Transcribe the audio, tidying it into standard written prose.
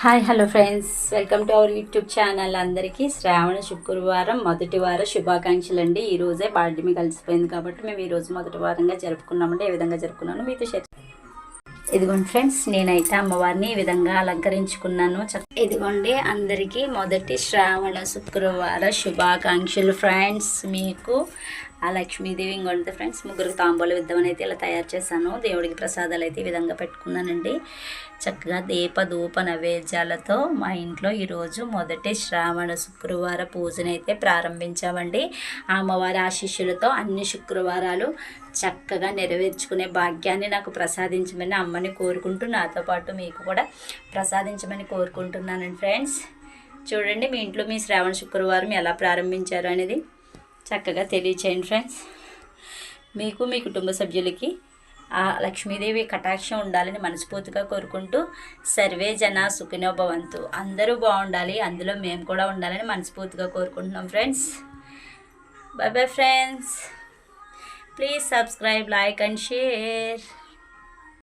Hi hello friends, welcome to our YouTube channel. అందరికీ శ్రావణ శుక్రవారం మొదటి వార శుభాకాంక్షలు అండి. ఈరోజే పాడ్యమి కలిసిపోయింది కాబట్టి మేము ఈరోజు మొదటి వారంగా జరుపుకున్నామంటే ఏ విధంగా జరుపుకున్నాను మీతో షేర్. ఇదిగోండి ఫ్రెండ్స్, నేనైతే అమ్మవారిని ఈ విధంగా అలంకరించుకున్నాను. ఇదిగోండి, అందరికీ మొదటి శ్రావణ శుక్రవార శుభాకాంక్షలు ఫ్రెండ్స్. మీకు ఆ లక్ష్మీదేవి ఇంకొంటే ఫ్రెండ్స్, ముగ్గురికి తాంబూలం ఇద్దామని అయితే ఇలా తయారు చేశాను. దేవుడికి ప్రసాదాలు అయితే ఈ విధంగా పెట్టుకున్నానండి. చక్కగా దీప ధూప నైవేద్యాలతో మా ఇంట్లో ఈరోజు మొదటి శ్రావణ శుక్రవార పూజను అయితే ప్రారంభించామండి. అమ్మవారి ఆశీస్సులతో అన్ని శుక్రవారాలు చక్కగా నెరవేర్చుకునే భాగ్యాన్ని నాకు ప్రసాదించమని అమ్మని కోరుకుంటూ, నాతో పాటు మీకు కూడా ప్రసాదించమని కోరుకుంటున్నానండి ఫ్రెండ్స్. చూడండి, మీ ఇంట్లో మీ శ్రావణ శుక్రవారం ఎలా ప్రారంభించారు అనేది చక్కగా తెలియచేయండి ఫ్రెండ్స్. మీకు మీ కుటుంబ సభ్యులకి ఆ లక్ష్మీదేవి కటాక్షం ఉండాలని మనస్ఫూర్తిగా కోరుకుంటూ, సర్వే జన సుఖినో భవంతు, అందరూ బాగుండాలి, అందులో మేము కూడా ఉండాలని మనస్ఫూర్తిగా కోరుకుంటున్నాం friends. By bye friends. Please subscribe, like and share.